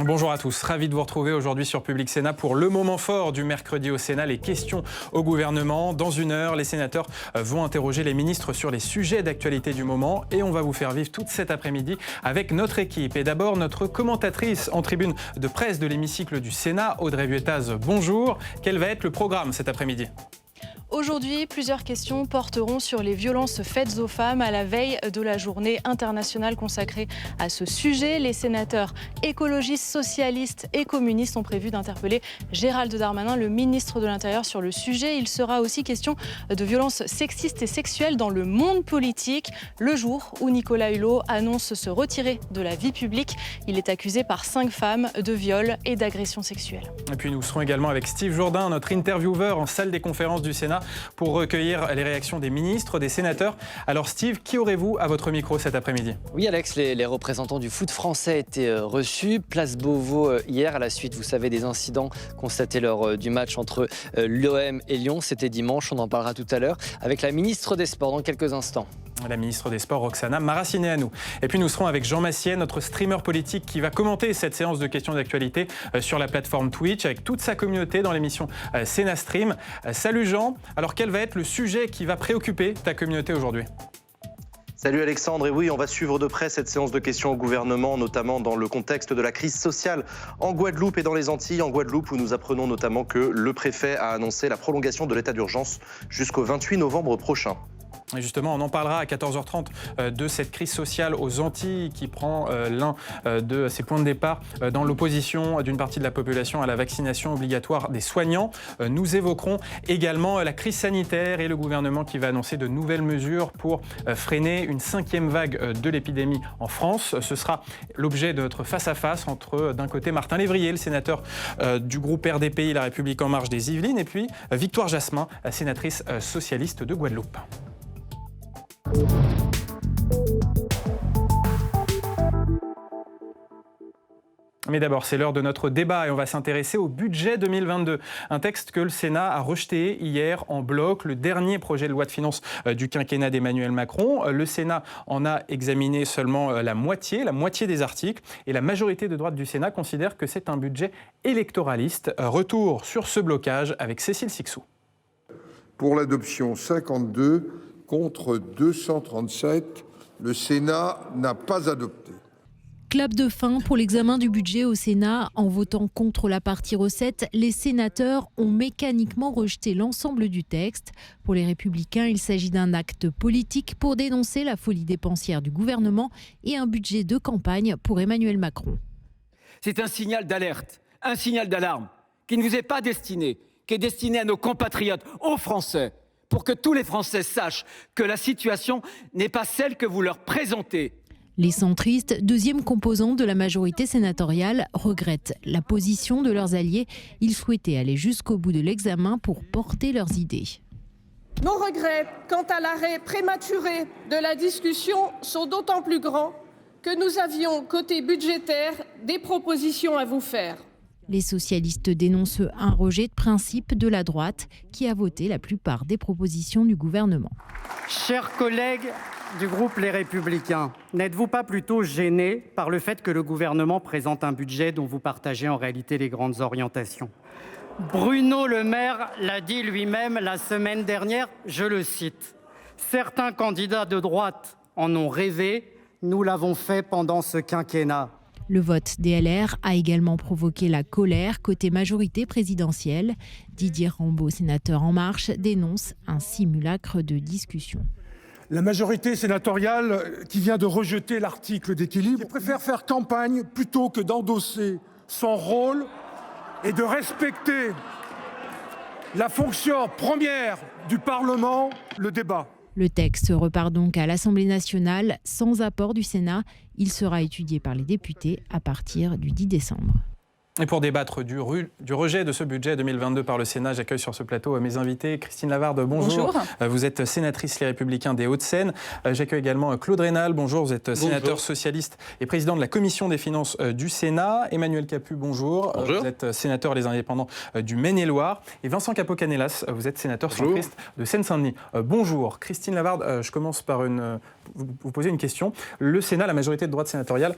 Bonjour à tous, ravi de vous retrouver aujourd'hui sur Public Sénat pour le moment fort du mercredi au Sénat, les questions au gouvernement. Dans une heure, les sénateurs vont interroger les ministres sur les sujets d'actualité du moment et on va vous faire vivre toute cet après-midi avec notre équipe. Et d'abord, notre commentatrice en tribune de presse de l'hémicycle du Sénat, Audrey Vuettaz, bonjour. Quel va être le programme cet après-midi ? Aujourd'hui, plusieurs questions porteront sur les violences faites aux femmes à la veille de la journée internationale consacrée à ce sujet. Les sénateurs écologistes, socialistes et communistes ont prévu d'interpeller Gérald Darmanin, le ministre de l'Intérieur, sur le sujet. Il sera aussi question de violences sexistes et sexuelles dans le monde politique, le jour où Nicolas Hulot annonce se retirer de la vie publique. Il est accusé par 5 femmes de viol et d'agression sexuelle. Et puis nous serons également avec Steve Jourdain, notre intervieweur en salle des conférences du Sénat, pour recueillir les réactions des ministres, des sénateurs. Alors Steve, qui aurez-vous à votre micro cet après-midi ? Oui Alex, les représentants du foot français étaient reçus. Place Beauvau hier, à la suite, vous savez, des incidents constatés lors du match entre l'OM et Lyon. C'était dimanche, on en parlera tout à l'heure, avec la ministre des Sports dans quelques instants. La ministre des Sports, Roxana Maracineanu. Et puis nous serons avec Jean Massier, notre streamer politique qui va commenter cette séance de questions d'actualité sur la plateforme Twitch avec toute sa communauté dans l'émission Sénat Stream. Salut Jean, alors quel va être le sujet qui va préoccuper ta communauté aujourd'hui ? Salut Alexandre, et oui, on va suivre de près cette séance de questions au gouvernement, notamment dans le contexte de la crise sociale en Guadeloupe et dans les Antilles. En Guadeloupe, où nous apprenons notamment que le préfet a annoncé la prolongation de l'état d'urgence jusqu'au 28 novembre prochain. Et justement, on en parlera à 14h30 de cette crise sociale aux Antilles qui prend l'un de ses points de départ dans l'opposition d'une partie de la population à la vaccination obligatoire des soignants. Nous évoquerons également la crise sanitaire et le gouvernement qui va annoncer de nouvelles mesures pour freiner une 5e vague de l'épidémie en France. Ce sera l'objet de notre face-à-face entre, d'un côté, Martin Lévrier, le sénateur du groupe RDPI, La République En Marche des Yvelines, et puis Victoire Jasmin, sénatrice socialiste de Guadeloupe. Mais d'abord, c'est l'heure de notre débat et on va s'intéresser au budget 2022. Un texte que le Sénat a rejeté hier en bloc, le dernier projet de loi de finances du quinquennat d'Emmanuel Macron. Le Sénat en a examiné seulement la moitié des articles et la majorité de droite du Sénat considère que c'est un budget électoraliste. Retour sur ce blocage avec Cécile Sixou. Pour l'adoption 52 contre 237, le Sénat n'a pas adopté. Clap de fin pour l'examen du budget au Sénat. En votant contre la partie recettes, les sénateurs ont mécaniquement rejeté l'ensemble du texte. Pour les Républicains, il s'agit d'un acte politique pour dénoncer la folie dépensière du gouvernement et un budget de campagne pour Emmanuel Macron. C'est un signal d'alerte, un signal d'alarme qui ne vous est pas destiné, qui est destiné à nos compatriotes, aux Français, pour que tous les Français sachent que la situation n'est pas celle que vous leur présentez. Les centristes, deuxième composante de la majorité sénatoriale, regrettent la position de leurs alliés. Ils souhaitaient aller jusqu'au bout de l'examen pour porter leurs idées. Nos regrets quant à l'arrêt prématuré de la discussion sont d'autant plus grands que nous avions, côté budgétaire, des propositions à vous faire. Les socialistes dénoncent un rejet de principe de la droite qui a voté la plupart des propositions du gouvernement. Chers collègues du groupe Les Républicains, n'êtes-vous pas plutôt gênés par le fait que le gouvernement présente un budget dont vous partagez en réalité les grandes orientations ? Bruno Le Maire l'a dit lui-même la semaine dernière, je le cite, « Certains candidats de droite en ont rêvé, nous l'avons fait pendant ce quinquennat ». Le vote des LR a également provoqué la colère côté majorité présidentielle. Didier Rambaud, sénateur En Marche, dénonce un simulacre de discussion. La majorité sénatoriale qui vient de rejeter l'article d'équilibre préfère faire campagne plutôt que d'endosser son rôle et de respecter la fonction première du Parlement, le débat. Le texte repart donc à l'Assemblée nationale sans apport du Sénat. Il sera étudié par les députés à partir du 10 décembre. Et pour débattre du rejet de ce budget 2022 par le Sénat, j'accueille sur ce plateau mes invités. Christine Lavarde, bonjour. Vous êtes sénatrice Les Républicains des Hauts-de-Seine. J'accueille également Claude Raynal, bonjour. Vous êtes sénateur socialiste et président de la Commission des finances du Sénat. Emmanuel Capus, bonjour. Vous êtes sénateur Les Indépendants du Maine-et-Loire. Et Vincent Capo-Canellas, vous êtes sénateur centriste de Seine-Saint-Denis. Bonjour. Christine Lavarde, je commence par vous poser une question. Le Sénat, la majorité de droite sénatoriale,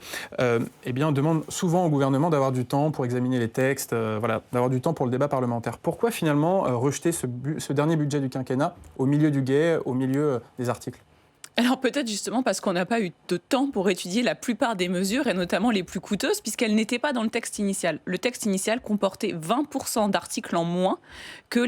demande souvent au gouvernement d'avoir du temps pour examiner les textes, d'avoir du temps pour le débat parlementaire. Pourquoi finalement rejeter ce dernier budget du quinquennat au milieu du gué, au milieu des articles ? Alors peut-être justement parce qu'on n'a pas eu de temps pour étudier la plupart des mesures, et notamment les plus coûteuses, puisqu'elles n'étaient pas dans le texte initial. Le texte initial comportait 20% d'articles en moins que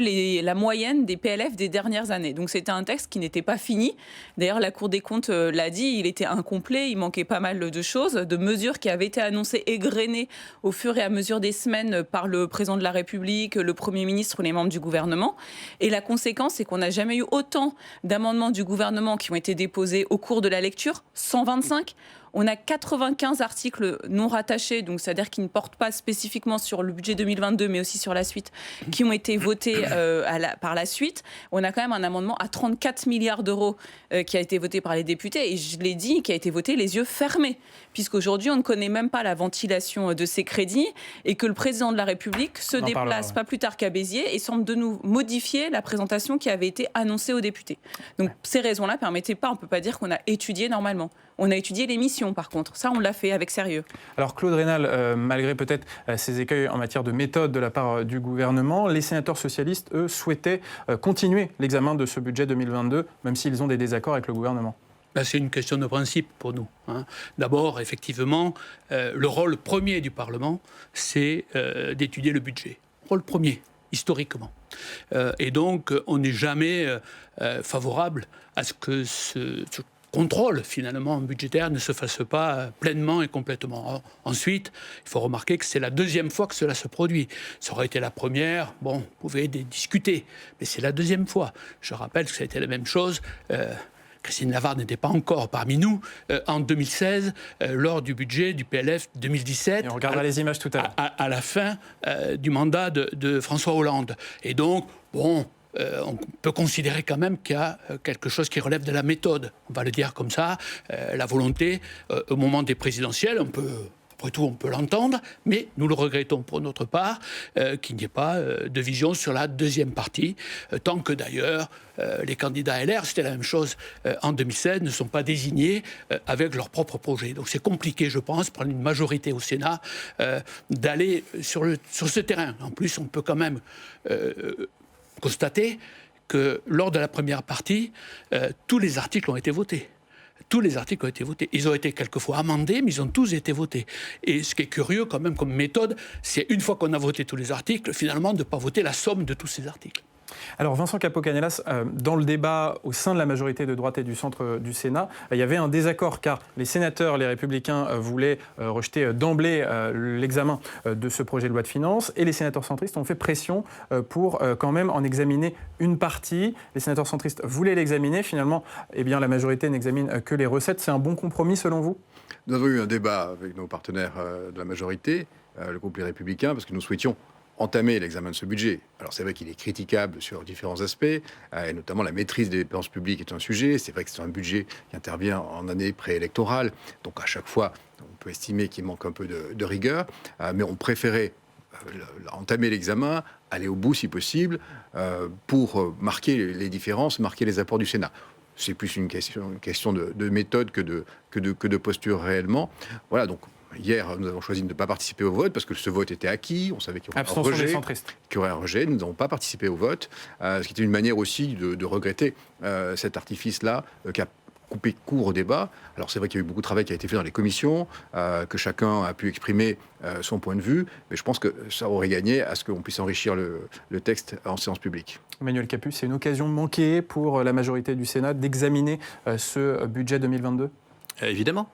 la moyenne des PLF des dernières années. Donc c'était un texte qui n'était pas fini. D'ailleurs, la Cour des comptes l'a dit, il était incomplet, il manquait pas mal de choses, de mesures qui avaient été annoncées, égrenées au fur et à mesure des semaines par le président de la République, le Premier ministre ou les membres du gouvernement. Et la conséquence, c'est qu'on n'a jamais eu autant d'amendements du gouvernement qui ont été déposés au cours de la lecture, 125. On a 95 articles non rattachés, donc c'est-à-dire qui ne portent pas spécifiquement sur le budget 2022, mais aussi sur la suite, qui ont été votés par la suite. On a quand même un amendement à 34 milliards d'euros qui a été voté par les députés, et je l'ai dit, qui a été voté les yeux fermés, puisqu'aujourd'hui, on ne connaît même pas la ventilation de ces crédits, et que le président de la République se déplace pas plus tard qu'à Béziers et semble de nous modifier la présentation qui avait été annoncée aux députés. Donc ces raisons-là ne permettaient pas, on ne peut pas dire qu'on a étudié normalement. On a étudié les missions, par contre. Ça, on l'a fait avec sérieux. Alors, Claude Raynal, malgré peut-être ces écueils en matière de méthode de la part du gouvernement, les sénateurs socialistes, eux, souhaitaient continuer l'examen de ce budget 2022, même s'ils ont des désaccords avec le gouvernement. C'est une question de principe pour nous. D'abord, effectivement, le rôle premier du Parlement, c'est d'étudier le budget. Rôle premier, historiquement. Et donc, on n'est jamais favorable à ce que ce contrôle finalement budgétaire ne se fasse pas pleinement et complètement. Alors, ensuite, il faut remarquer que c'est la deuxième fois que cela se produit. Ça aurait été la première, bon, vous pouvez discuter, mais c'est la deuxième fois. Je rappelle que ça a été la même chose. Christine Lavarde n'était pas encore parmi nous en 2016, lors du budget du PLF 2017. Et on regardera les images tout à l'heure. À la fin du mandat de François Hollande. Et donc, bon, on peut considérer quand même qu'il y a quelque chose qui relève de la méthode. On va le dire comme ça. La volonté, au moment des présidentielles, après tout, on peut l'entendre, mais nous le regrettons pour notre part qu'il n'y ait pas de vision sur la deuxième partie, tant que d'ailleurs les candidats LR, c'était la même chose en 2016, ne sont pas désignés avec leur propre projet. Donc c'est compliqué, je pense, pour une majorité au Sénat, d'aller sur ce terrain. En plus, on peut quand même constater que lors de la première partie, tous les articles ont été votés. Tous les articles ont été votés. Ils ont été quelquefois amendés, mais ils ont tous été votés. Et ce qui est curieux quand même comme méthode, c'est une fois qu'on a voté tous les articles, finalement de ne pas voter la somme de tous ces articles. Alors Vincent Capo-Canellas, dans le débat au sein de la majorité de droite et du centre du Sénat, il y avait un désaccord car les sénateurs, les Républicains, voulaient rejeter d'emblée l'examen de ce projet de loi de finances et les sénateurs centristes ont fait pression pour quand même en examiner une partie. Les sénateurs centristes voulaient l'examiner, finalement la majorité n'examine que les recettes. C'est un bon compromis selon vous ? Nous avons eu un débat avec nos partenaires de la majorité, le groupe Les Républicains, parce que nous souhaitions entamer l'examen de ce budget. Alors c'est vrai qu'il est critiquable sur différents aspects, et notamment la maîtrise des dépenses publiques est un sujet. C'est vrai que c'est un budget qui intervient en année préélectorale, donc à chaque fois on peut estimer qu'il manque un peu de rigueur, mais on préférait entamer l'examen, aller au bout si possible, pour marquer les différences, marquer les apports du Sénat. C'est plus une question de méthode que de posture réellement. Voilà, donc hier, nous avons choisi de ne pas participer au vote parce que ce vote était acquis. On savait qu'il y aurait un rejet. Nous n'avons pas participé au vote, ce qui était une manière aussi de regretter cet artifice-là qui a coupé court au débat. Alors c'est vrai qu'il y a eu beaucoup de travail qui a été fait dans les commissions, que chacun a pu exprimer son point de vue, mais je pense que ça aurait gagné à ce qu'on puisse enrichir le texte en séance publique. Emmanuel Capus, c'est une occasion manquée pour la majorité du Sénat d'examiner ce budget 2022 ? Évidemment.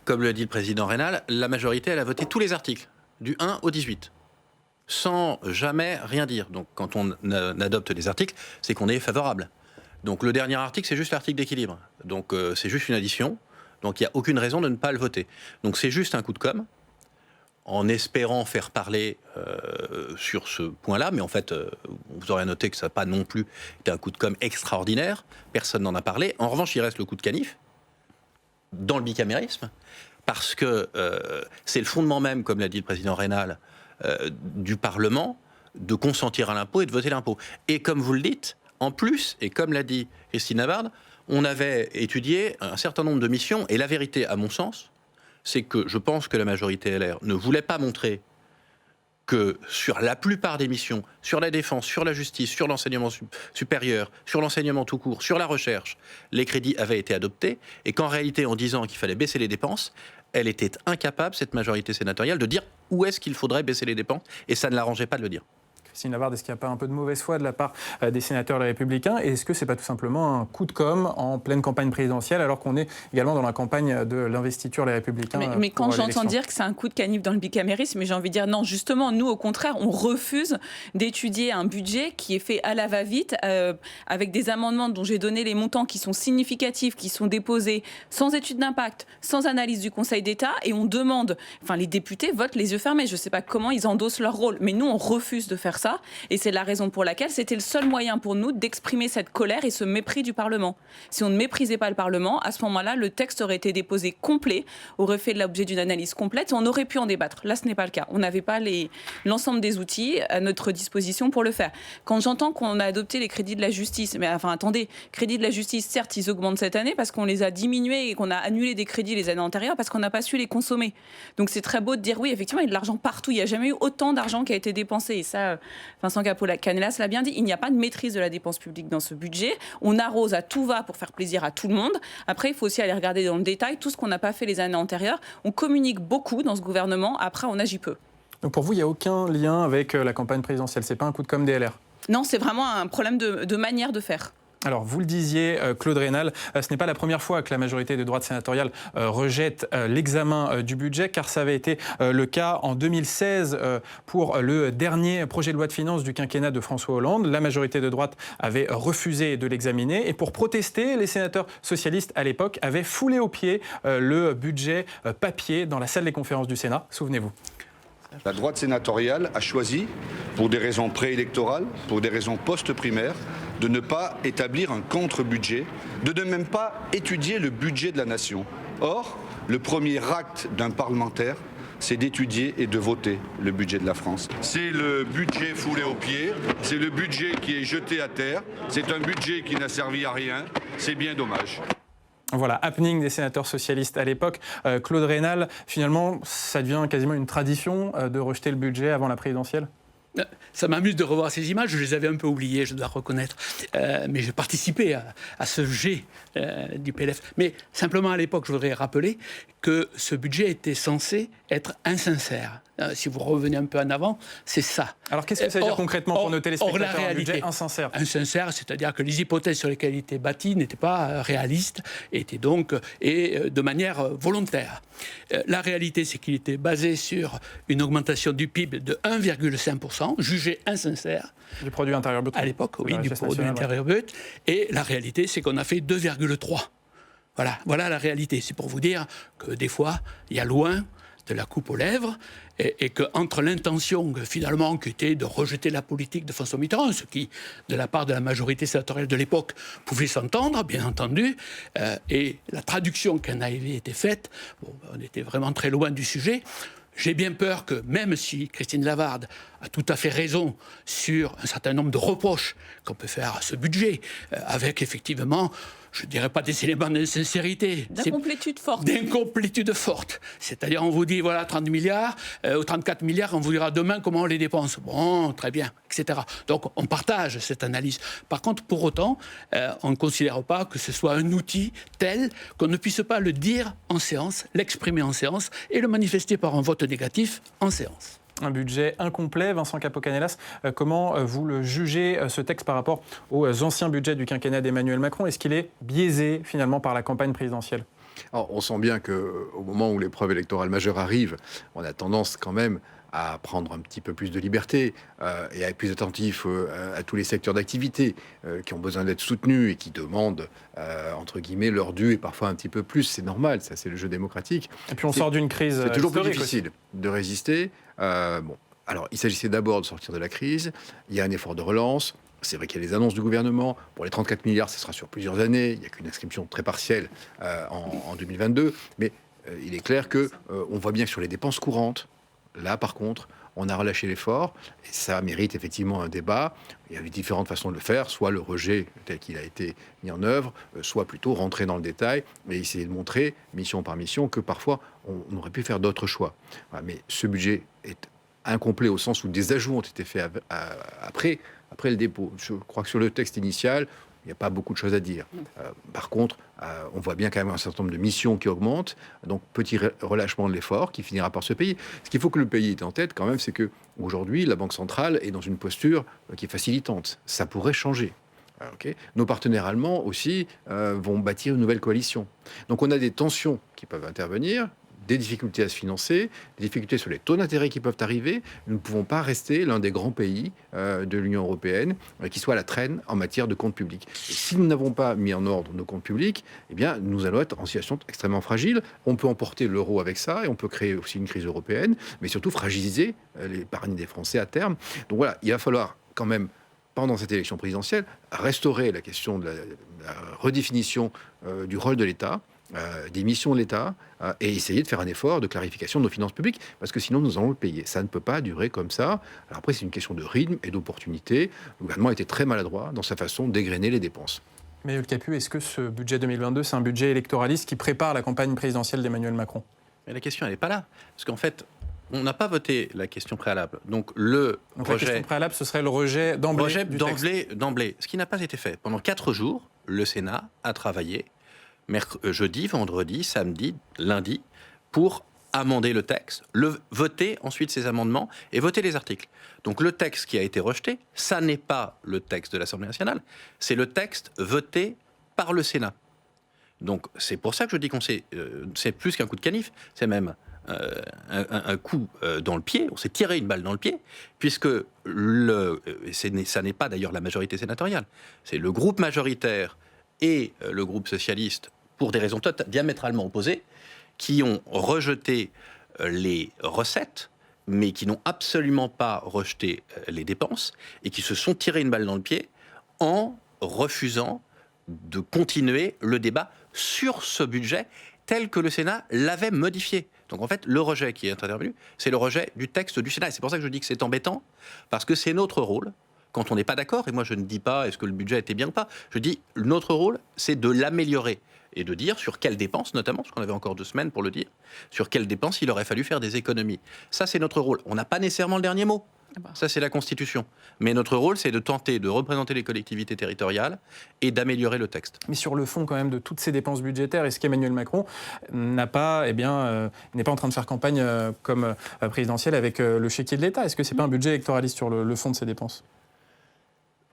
Comme le dit le président Raynal, la majorité, elle a voté tous les articles, du 1 au 18, sans jamais rien dire. Donc quand on adopte des articles, c'est qu'on est favorable. Donc le dernier article, c'est juste l'article d'équilibre. Donc c'est juste une addition. Donc il n'y a aucune raison de ne pas le voter. Donc c'est juste un coup de com'. en espérant faire parler sur ce point-là, mais en fait, vous aurez noté que ça n'a pas non plus été un coup de com' extraordinaire, personne n'en a parlé. En revanche, il reste le coup de canif dans le bicamérisme, parce que c'est le fondement même, comme l'a dit le président Raynal, du Parlement, de consentir à l'impôt et de voter l'impôt. Et comme vous le dites, en plus, et comme l'a dit Christine Lavarde, on avait étudié un certain nombre de missions, et la vérité, à mon sens, c'est que je pense que la majorité LR ne voulait pas montrer que sur la plupart des missions, sur la défense, sur la justice, sur l'enseignement supérieur, sur l'enseignement tout court, sur la recherche, les crédits avaient été adoptés, et qu'en réalité, en disant qu'il fallait baisser les dépenses, elle était incapable, cette majorité sénatoriale, de dire où est-ce qu'il faudrait baisser les dépenses, et ça ne l'arrangeait pas de le dire. Christine Lavarde, est-ce qu'il n'y a pas un peu de mauvaise foi de la part des sénateurs Les Républicains? Et est-ce que ce n'est pas tout simplement un coup de com' en pleine campagne présidentielle, alors qu'on est également dans la campagne de l'investiture Les Républicains? Mais quand j'entends dire que c'est un coup de canif dans le bicamérisme, j'ai envie de dire non, justement, nous, au contraire, on refuse d'étudier un budget qui est fait à la va-vite, avec des amendements dont j'ai donné les montants qui sont significatifs, qui sont déposés sans étude d'impact, sans analyse du Conseil d'État, et on demande, enfin les députés votent les yeux fermés. Je ne sais pas comment ils endossent leur rôle, mais nous, on refuse de faire ça. Et c'est la raison pour laquelle c'était le seul moyen pour nous d'exprimer cette colère et ce mépris du Parlement. Si on ne méprisait pas le Parlement, à ce moment-là, le texte aurait été déposé complet, aurait fait l'objet d'une analyse complète, et on aurait pu en débattre. Là, ce n'est pas le cas. On n'avait pas l'ensemble des outils à notre disposition pour le faire. Quand j'entends qu'on a adopté les crédits de la justice, mais enfin attendez, crédits de la justice, certes, ils augmentent cette année parce qu'on les a diminués et qu'on a annulé des crédits les années antérieures parce qu'on n'a pas su les consommer. Donc c'est très beau de dire oui, effectivement, il y a de l'argent partout. Il n'y a jamais eu autant d'argent qui a été dépensé. Et ça, Vincent Capo-Canellas l'a bien dit, il n'y a pas de maîtrise de la dépense publique dans ce budget. On arrose à tout va pour faire plaisir à tout le monde. Après, il faut aussi aller regarder dans le détail tout ce qu'on n'a pas fait les années antérieures. On communique beaucoup dans ce gouvernement, après on agit peu. Donc pour vous, il n'y a aucun lien avec la campagne présidentielle, c'est pas un coup de com' des LR? Non, c'est vraiment un problème de manière de faire. Alors, vous le disiez, Claude Raynal, ce n'est pas la première fois que la majorité de droite sénatoriale rejette l'examen du budget, car ça avait été le cas en 2016 pour le dernier projet de loi de finances du quinquennat de François Hollande. La majorité de droite avait refusé de l'examiner, et pour protester, les sénateurs socialistes à l'époque avaient foulé aux pieds le budget papier dans la salle des conférences du Sénat. Souvenez-vous. La droite sénatoriale a choisi, pour des raisons préélectorales, pour des raisons post-primaires, de ne pas établir un contre-budget, de ne même pas étudier le budget de la nation. Or, le premier acte d'un parlementaire, c'est d'étudier et de voter le budget de la France. C'est le budget foulé aux pieds, c'est le budget qui est jeté à terre, c'est un budget qui n'a servi à rien, c'est bien dommage. Voilà, happening des sénateurs socialistes à l'époque. Claude Raynal, finalement, ça devient quasiment une tradition de rejeter le budget avant la présidentielle? Ça m'amuse de revoir ces images, je les avais un peu oubliées, je dois reconnaître. Mais j'ai participé à ce jet du PLF. Mais simplement à l'époque, je voudrais rappeler que ce budget était censé être insincère. Si vous revenez un peu en avant, c'est ça. Alors qu'est-ce que ça veut dire concrètement pour nos téléspectateurs, la réalité, un budget insincère? Insincère, c'est-à-dire que les hypothèses sur lesquelles il était bâti n'étaient pas réalistes, étaient donc de manière volontaire. La réalité, c'est qu'il était basé sur une augmentation du PIB de 1,5%, jugée insincère. Du produit intérieur brut. À l'époque, oui, du produit intérieur brut. Et la réalité, c'est qu'on a fait 2,3. Voilà la réalité. C'est pour vous dire que des fois, il y a loin de la coupe aux lèvres, et qu'entre l'intention finalement qui était de rejeter la politique de François Mitterrand, ce qui, de la part de la majorité sénatoriale de l'époque, pouvait s'entendre, bien entendu, et la traduction qui en avait été faite, on était vraiment très loin du sujet. J'ai bien peur que, même si Christine Lavarde a tout à fait raison sur un certain nombre de reproches qu'on peut faire à ce budget, avec effectivement, je ne dirais pas des éléments d'insincérité. D'incomplétude forte. D'incomplétude forte. C'est-à-dire, on vous dit, voilà, 30 milliards, ou 34 milliards, on vous dira demain comment on les dépense. Bon, très bien, etc. Donc, on partage cette analyse. Par contre, pour autant, on ne considère pas que ce soit un outil tel qu'on ne puisse pas le dire en séance, l'exprimer en séance, et le manifester par un vote négatif en séance. Un budget incomplet, Vincent Capo-Canellas. Comment vous le jugez, ce texte, par rapport aux anciens budgets du quinquennat d'Emmanuel Macron? Est-ce qu'il est biaisé, finalement, par la campagne présidentielle? Alors, on sent bien qu'au moment où l'épreuve électorale majeure arrive, on a tendance quand même à prendre un petit peu plus de liberté et à être plus attentif à tous les secteurs d'activité qui ont besoin d'être soutenus et qui demandent, entre guillemets, leur dû et parfois un petit peu plus. C'est normal, ça c'est le jeu démocratique. Et puis on sort d'une crise C'est toujours plus historique difficile de résister. Alors il s'agissait d'abord de sortir de la crise. Il y a un effort de relance. C'est vrai qu'il y a les annonces du gouvernement. Pour les 34 milliards, ce sera sur plusieurs années. Il n'y a qu'une inscription très partielle en 2022. Mais il est clair qu'on voit bien que sur les dépenses courantes, là, par contre, on a relâché l'effort. Et ça mérite effectivement un débat. Il y a différentes façons de le faire. Soit le rejet tel qu'il a été mis en œuvre, soit plutôt rentrer dans le détail et essayer de montrer, mission par mission, que parfois, on aurait pu faire d'autres choix. Voilà, mais ce budget est incomplet au sens où des ajouts ont été faits après le dépôt. Je crois que sur le texte initial, il n'y a pas beaucoup de choses à dire. Par contre, on voit bien quand même un certain nombre de missions qui augmentent. Donc, petit relâchement de l'effort qui finira par se payer. Ce qu'il faut que le pays ait en tête quand même, c'est qu'aujourd'hui, la Banque centrale est dans une posture qui est facilitante. Ça pourrait changer. Nos partenaires allemands aussi vont bâtir une nouvelle coalition. Donc, on a des tensions qui peuvent intervenir, des difficultés à se financer, des difficultés sur les taux d'intérêt qui peuvent arriver. Nous ne pouvons pas rester l'un des grands pays de l'Union européenne qui soit à la traîne en matière de comptes publics. Et si nous n'avons pas mis en ordre nos comptes publics, eh bien, nous allons être en situation extrêmement fragile. On peut emporter l'euro avec ça et on peut créer aussi une crise européenne, mais surtout fragiliser l'épargne des Français à terme. Donc voilà, il va falloir quand même, pendant cette élection présidentielle, restaurer la question de la redéfinition du rôle de l'État, des missions de l'État et essayer de faire un effort de clarification de nos finances publiques, parce que sinon nous allons le payer. Ça ne peut pas durer comme ça. Alors après, c'est une question de rythme et d'opportunité. Le gouvernement a été très maladroit dans sa façon d'égrener les dépenses. Mais le Capu, est-ce que ce budget 2022, c'est un budget électoraliste qui prépare la campagne présidentielle d'Emmanuel Macron ? Mais la question, elle n'est pas là. Parce qu'en fait, on n'a pas voté la question préalable. Donc rejet... La question préalable, ce serait le rejet d'emblée d'emblée. Ce qui n'a pas été fait. Pendant 4 jours, le Sénat a travaillé jeudi, vendredi, samedi, lundi, pour amender le texte, voter ensuite ces amendements et voter les articles. Donc le texte qui a été rejeté, ça n'est pas le texte de l'Assemblée nationale, c'est le texte voté par le Sénat. Donc c'est pour ça que je dis c'est plus qu'un coup de canif, c'est même un coup dans le pied, on s'est tiré une balle dans le pied, puisque ça n'est pas d'ailleurs la majorité sénatoriale, c'est le groupe majoritaire et le groupe socialiste, pour des raisons diamétralement opposées, qui ont rejeté les recettes, mais qui n'ont absolument pas rejeté les dépenses, et qui se sont tiré une balle dans le pied en refusant de continuer le débat sur ce budget tel que le Sénat l'avait modifié. Donc en fait, le rejet qui est intervenu, c'est le rejet du texte du Sénat. Et c'est pour ça que je dis que c'est embêtant, parce que c'est notre rôle. Quand on n'est pas d'accord, et moi je ne dis pas est-ce que le budget était bien ou pas, je dis notre rôle, c'est de l'améliorer et de dire sur quelles dépenses, notamment, parce qu'on avait encore 2 semaines pour le dire, sur quelles dépenses il aurait fallu faire des économies. Ça, c'est notre rôle. On n'a pas nécessairement le dernier mot. Ça, c'est la Constitution. Mais notre rôle, c'est de tenter de représenter les collectivités territoriales et d'améliorer le texte. Mais sur le fond, quand même, de toutes ces dépenses budgétaires, est-ce qu'Emmanuel Macron n'est pas en train de faire campagne comme présidentielle avec le chéquier de l'État ? Est-ce que c'est pas un budget électoraliste sur le fond de ces dépenses ?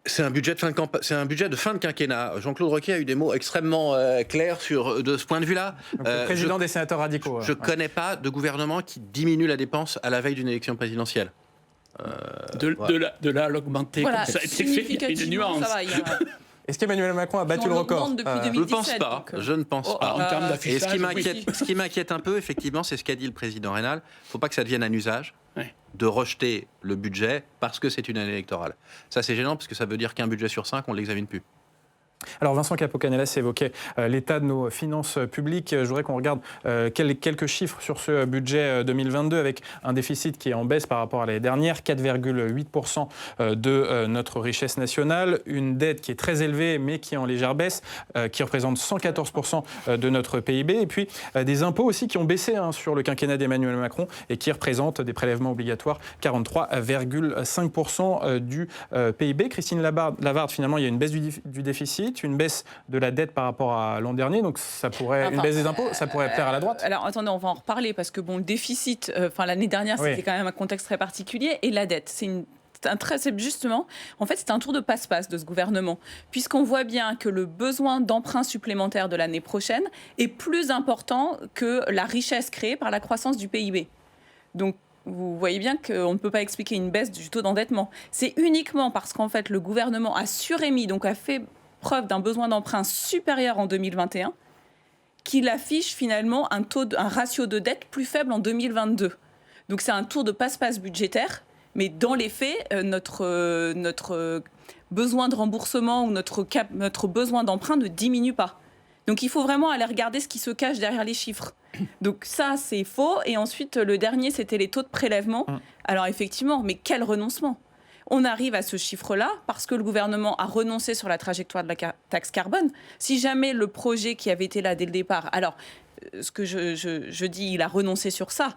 C'est un budget de fin de quinquennat. Jean-Claude Roquier a eu des mots extrêmement clairs de ce point de vue-là. Le président des sénateurs radicaux. Je ne connais pas de gouvernement qui diminue la dépense à la veille d'une élection présidentielle. De là à l'augmenter, voilà, comme ça a été fait, il y a une nuance. Est-ce qu'Emmanuel Macron a battu le record ? Je ne pense pas. Je ne pense pas. En termes d'affichage, ce qui m'inquiète un peu, effectivement, c'est ce qu'a dit le président Reynal. Il ne faut pas que ça devienne un usage de rejeter le budget parce que c'est une année électorale. Ça, c'est gênant parce que ça veut dire qu'un budget sur 5, on ne l'examine plus. Alors Vincent Capo-Canellas évoquait l'état de nos finances publiques. Je voudrais qu'on regarde quelques chiffres sur ce budget 2022 avec un déficit qui est en baisse par rapport à l'année dernière, 4,8% de notre richesse nationale, une dette qui est très élevée mais qui est en légère baisse, qui représente 114% de notre PIB, et puis des impôts aussi qui ont baissé sur le quinquennat d'Emmanuel Macron et qui représentent des prélèvements obligatoires, 43,5% du PIB. Christine Lavarde, finalement, il y a une baisse du déficit, une baisse de la dette par rapport à l'an dernier, donc ça pourrait, une baisse des impôts, ça pourrait plaire à la droite. Alors attendez, on va en reparler parce que bon, le déficit, l'année dernière, c'était quand même un contexte très particulier, et la dette, c'est justement, en fait, c'est un tour de passe-passe de ce gouvernement, puisqu'on voit bien que le besoin d'emprunt supplémentaire de l'année prochaine est plus important que la richesse créée par la croissance du PIB. Donc, vous voyez bien qu'on ne peut pas expliquer une baisse du taux d'endettement. C'est uniquement parce qu'en fait, le gouvernement a surémis, donc a fait preuve d'un besoin d'emprunt supérieur en 2021, qu'il affiche finalement un ratio de dette plus faible en 2022. Donc c'est un tour de passe-passe budgétaire, mais dans les faits, notre besoin de remboursement ou notre besoin d'emprunt ne diminue pas. Donc il faut vraiment aller regarder ce qui se cache derrière les chiffres. Donc ça, c'est faux. Et ensuite, le dernier, c'était les taux de prélèvement. Alors effectivement, mais quel renoncement! On arrive à ce chiffre-là parce que le gouvernement a renoncé sur la trajectoire de la taxe carbone. Si jamais le projet qui avait été là dès le départ... Alors, ce que je dis, il a renoncé sur ça.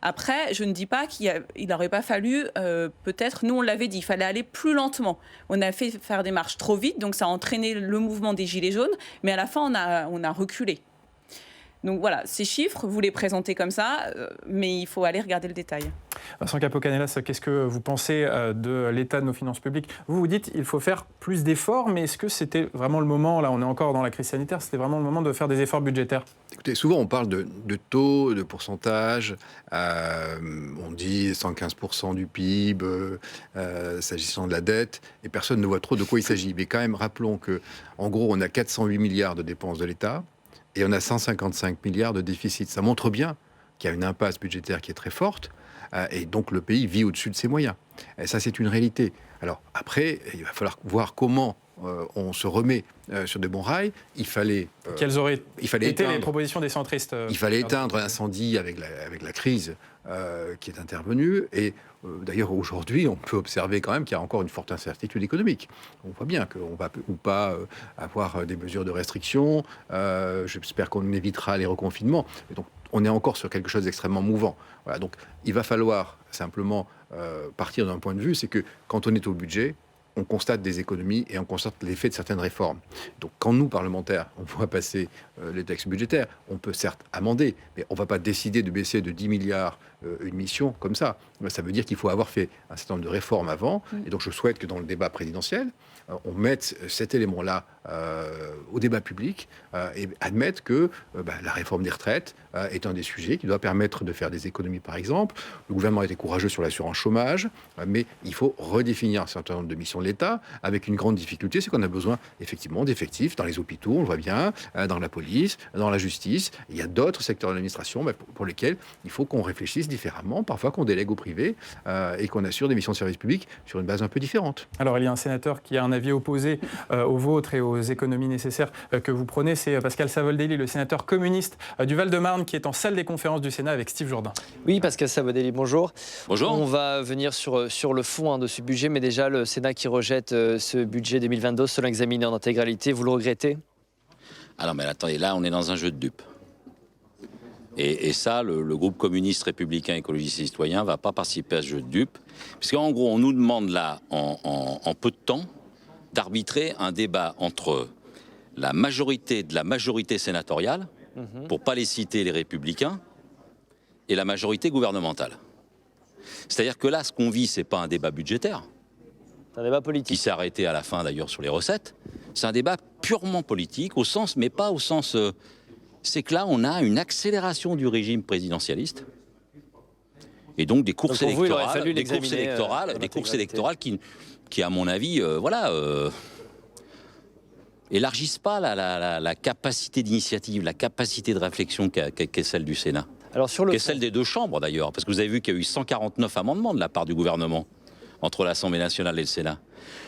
Après, je ne dis pas qu'il n'aurait pas fallu, peut-être, nous on l'avait dit, il fallait aller plus lentement. On a fait faire des marches trop vite, donc ça a entraîné le mouvement des Gilets jaunes, mais à la fin on a reculé. Donc voilà, ces chiffres, vous les présentez comme ça, mais il faut aller regarder le détail. Vincent Capo-Canellas, qu'est-ce que vous pensez de l'état de nos finances publiques? Vous dites qu'il faut faire plus d'efforts, mais est-ce que c'était vraiment le moment, là on est encore dans la crise sanitaire, c'était vraiment le moment de faire des efforts budgétaires? Écoutez, souvent on parle de taux, de pourcentage, on dit 115% du PIB, s'agissant de la dette, et personne ne voit trop de quoi il s'agit. Mais quand même, rappelons qu'en gros, on a 408 milliards de dépenses de l'État, et on a 155 milliards de déficit. Ça montre bien qu'il y a une impasse budgétaire qui est très forte, et donc le pays vit au-dessus de ses moyens. Et ça, c'est une réalité. Alors après, il va falloir voir comment on se remet sur de bons rails. Quelles auraient été les propositions des centristes? Il fallait éteindre l'incendie avec la crise qui est intervenue. Et d'ailleurs, aujourd'hui, on peut observer quand même qu'il y a encore une forte incertitude économique. On voit bien qu'on va ou pas avoir des mesures de restriction. J'espère qu'on évitera les reconfinements. Et donc, on est encore sur quelque chose d'extrêmement mouvant. Voilà, donc, il va falloir simplement partir d'un point de vue, c'est que quand on est au budget, on constate des économies et on constate l'effet de certaines réformes. Donc quand nous, parlementaires, on voit passer les textes budgétaires, on peut certes amender, mais on ne va pas décider de baisser de 10 milliards une mission comme ça. Ça veut dire qu'il faut avoir fait un certain nombre de réformes avant. Et donc je souhaite que dans le débat présidentiel, on mette cet élément-là au débat public et admettre que la réforme des retraites est un des sujets qui doit permettre de faire des économies, par exemple. Le gouvernement a été courageux sur l'assurance chômage, mais il faut redéfinir un certain nombre de missions de l'État avec une grande difficulté, c'est qu'on a besoin effectivement d'effectifs dans les hôpitaux, on le voit bien, dans la police, dans la justice. Il y a d'autres secteurs de l'administration pour lesquels il faut qu'on réfléchisse différemment, parfois qu'on délègue au privé et qu'on assure des missions de service public sur une base un peu différente. Alors il y a un sénateur qui a un avis opposé au vôtre et aux économies nécessaires que vous prenez, c'est Pascal Savoldelli, le sénateur communiste du Val-de-Marne, qui est en salle des conférences du Sénat avec Steve Jourdain. Oui, Pascal Savoldelli, bonjour. Bonjour. On va venir sur le fond de ce budget, mais déjà le Sénat qui rejette ce budget 2022 selon examiné en intégralité, vous le regrettez? Alors mais attendez, là on est dans un jeu de dupes. Et ça, le groupe communiste républicain écologiste et citoyen ne va pas participer à ce jeu de dupes, puisqu'en gros on nous demande là, en peu de temps, d'arbitrer un débat entre la majorité de la majorité sénatoriale, pour ne pas les citer les républicains, et la majorité gouvernementale. C'est-à-dire que là, ce qu'on vit, ce n'est pas un débat budgétaire. C'est un débat politique. Qui s'est arrêté à la fin d'ailleurs sur les recettes. C'est un débat purement politique, au sens, mais pas au sens... c'est que là, on a une accélération du régime présidentialiste. Et donc des courses électorales, qui, à mon avis, élargissent pas la capacité d'initiative, la capacité de réflexion qu'est celle du Sénat. Alors sur le qu'est celle des deux chambres d'ailleurs, parce que vous avez vu qu'il y a eu 149 amendements de la part du gouvernement entre l'Assemblée nationale et le Sénat.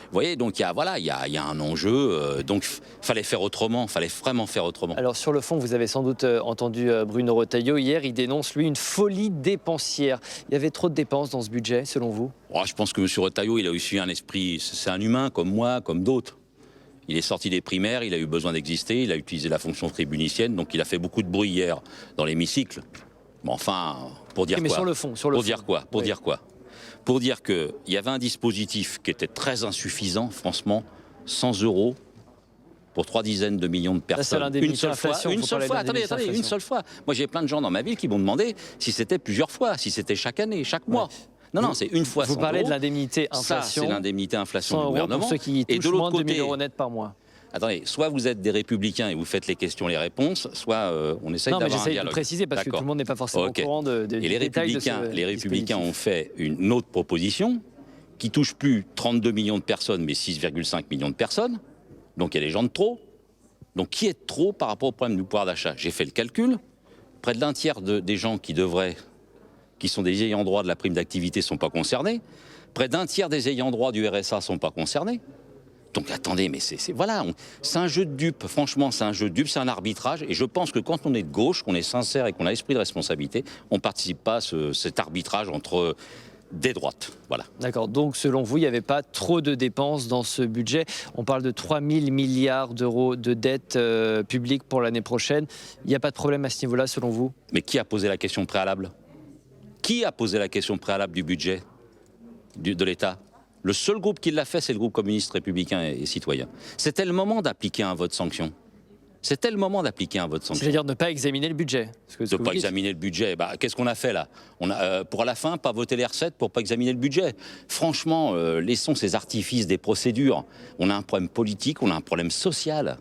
Vous voyez, donc il y a un enjeu, donc fallait faire autrement, fallait vraiment faire autrement. Alors sur le fond, vous avez sans doute entendu Bruno Retailleau hier, il dénonce lui une folie dépensière. Il y avait trop de dépenses dans ce budget, selon vous? Je pense que M. Retailleau, il a aussi un esprit, c'est un humain comme moi, comme d'autres. Il est sorti des primaires, il a eu besoin d'exister, il a utilisé la fonction tribunicienne, donc il a fait beaucoup de bruit hier dans l'hémicycle. Bon, enfin, pour dire quoi? Mais sur le fond, Pour dire quoi? Pour dire qu'il y avait un dispositif qui était très insuffisant, franchement, 100 € pour 3 dizaines de millions de personnes. Une seule fois, attendez, une seule fois. Moi, j'ai plein de gens dans ma ville qui m'ont demandé si c'était plusieurs fois, si c'était chaque année, chaque mois. Non, c'est une fois. Vous parlez de l'indemnité inflation. Ça, c'est l'indemnité inflation du gouvernement. Pour ceux qui touchent moins de 2 000 € net par mois. Attendez, soit vous êtes des républicains et vous faites les questions, les réponses, soit on essaye d'avoir un dialogue. J'essaie de préciser parce que tout le monde n'est pas forcément au courant de et les républicains ont fait une autre proposition qui touche plus 32 millions de personnes, mais 6,5 millions de personnes. Donc il y a des gens de trop. Donc qui est de trop par rapport au problème du pouvoir d'achat? J'ai fait le calcul. Près de l'1/3 des gens qui sont des ayants droit de la prime d'activité ne sont pas concernés. Près d'1/3 des ayants droit du RSA ne sont pas concernés. Donc attendez, mais c'est un jeu de dupes. Franchement, c'est un jeu de dupes, c'est un arbitrage. Et je pense que quand on est de gauche, qu'on est sincère et qu'on a l'esprit de responsabilité, on ne participe pas à cet arbitrage entre des droites. Voilà. D'accord. Donc, selon vous, il n'y avait pas trop de dépenses dans ce budget. On parle de 3 000 milliards d'euros de dette publique pour l'année prochaine. Il n'y a pas de problème à ce niveau-là, selon vous? Mais qui a posé la question préalable? Qui a posé la question préalable du budget de l'État? Le seul groupe qui l'a fait, c'est le groupe communiste républicain et citoyen. C'était le moment d'appliquer un vote sanction. C'était le moment d'appliquer un vote sanction. C'est-à-dire ne pas examiner le budget. Ne pas examiner le budget. Qu'est-ce qu'on a fait là? On a, pour à la fin, pas voter les recettes pour pas examiner le budget. Franchement, laissons ces artifices des procédures. On a un problème politique, on a un problème social.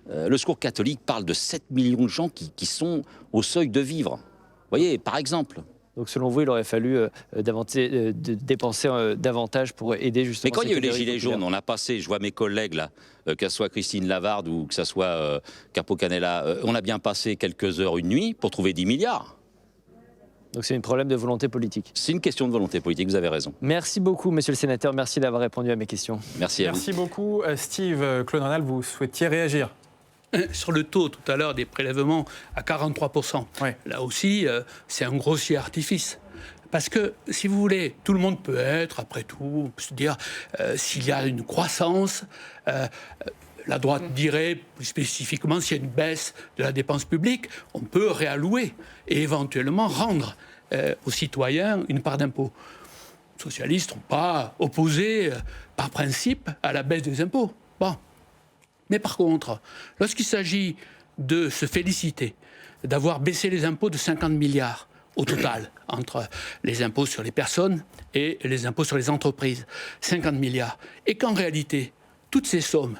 Le Secours catholique parle de 7 millions de gens qui sont au seuil de vivre. Vous voyez, par exemple. Donc selon vous, il aurait fallu dépenser davantage pour aider justement... Mais quand il y a eu les Gilets jaunes, on a passé, je vois mes collègues là, que ce soit Christine Lavarde ou que ce soit Capo Canella, on a bien passé quelques heures, une nuit, pour trouver 10 milliards. Donc c'est un problème de volonté politique. C'est une question de volonté politique, vous avez raison. Merci beaucoup, monsieur le sénateur, merci d'avoir répondu à mes questions. Merci à vous. Merci beaucoup. Steve, Claude Raynal, vous souhaitiez réagir? Sur le taux, tout à l'heure, des prélèvements à 43%. Ouais. Là aussi, c'est un grossier artifice. Parce que, si vous voulez, tout le monde peut être, après tout, se dire, s'il y a une croissance, la droite dirait, plus spécifiquement, s'il y a une baisse de la dépense publique, on peut réallouer et éventuellement rendre aux citoyens une part d'impôt. Les socialistes n'ont pas opposé, par principe, à la baisse des impôts. Bon. Mais par contre, lorsqu'il s'agit de se féliciter d'avoir baissé les impôts de 50 milliards au total, entre les impôts sur les personnes et les impôts sur les entreprises, 50 milliards, et qu'en réalité, toutes ces sommes,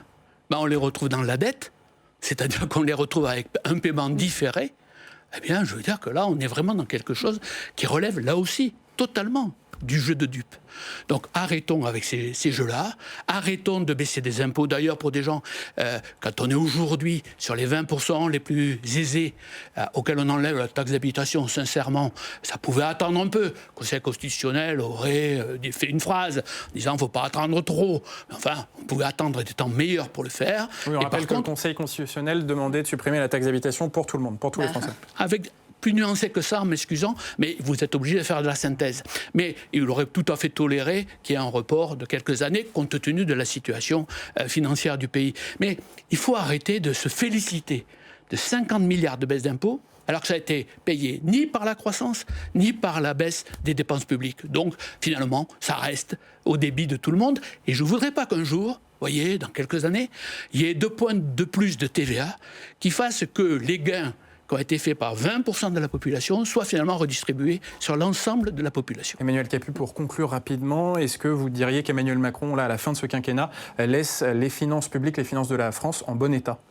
on les retrouve dans la dette, c'est-à-dire qu'on les retrouve avec un paiement différé, eh bien, je veux dire que là, on est vraiment dans quelque chose qui relève là aussi totalement du jeu de dupes. Donc arrêtons avec ces jeux-là, arrêtons de baisser des impôts. D'ailleurs, pour des gens, quand on est aujourd'hui sur les 20% les plus aisés, auxquels on enlève la taxe d'habitation, sincèrement, ça pouvait attendre un peu. Le Conseil constitutionnel aurait fait une phrase disant qu'il ne faut pas attendre trop. Mais enfin, on pouvait attendre des temps meilleurs pour le faire. Oui, on rappelle que le Conseil constitutionnel demandait de supprimer la taxe d'habitation pour tout le monde, pour tous les Français. Avec plus nuancé que ça, en m'excusant, mais vous êtes obligé de faire de la synthèse. Mais il aurait tout à fait toléré qu'il y ait un report de quelques années, compte tenu de la situation financière du pays. Mais il faut arrêter de se féliciter de 50 milliards de baisse d'impôts, alors que ça a été payé ni par la croissance, ni par la baisse des dépenses publiques. Donc, finalement, ça reste au débit de tout le monde. Et je ne voudrais pas qu'un jour, vous voyez, dans quelques années, il y ait 2 points de plus de TVA qui fassent que les gains qui ont été faits par 20% de la population, soit finalement redistribués sur l'ensemble de la population. Emmanuel Capus, pour conclure rapidement, est-ce que vous diriez qu'Emmanuel Macron, là, à la fin de ce quinquennat, laisse les finances publiques, les finances de la France en bon état?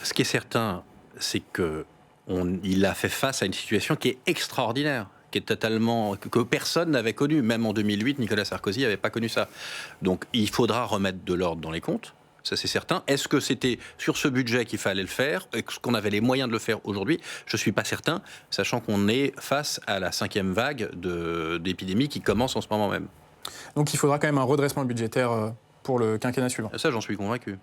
Ce qui est certain, c'est qu'il a fait face à une situation qui est extraordinaire, qui est totalement, que personne n'avait connue. Même en 2008, Nicolas Sarkozy n'avait pas connu ça. Donc il faudra remettre de l'ordre dans les comptes. Ça, c'est certain. Est-ce que c'était sur ce budget qu'il fallait le faire? Est-ce qu'on avait les moyens de le faire aujourd'hui? Je ne suis pas certain, sachant qu'on est face à la 5e vague d'épidémie qui commence en ce moment même. Donc il faudra quand même un redressement budgétaire pour le quinquennat suivant. Ça, j'en suis convaincu.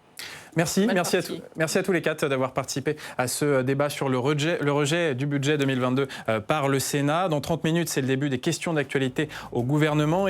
Merci à tous les 4 d'avoir participé à ce débat sur le rejet du budget 2022 par le Sénat. Dans 30 minutes, c'est le début des questions d'actualité au gouvernement.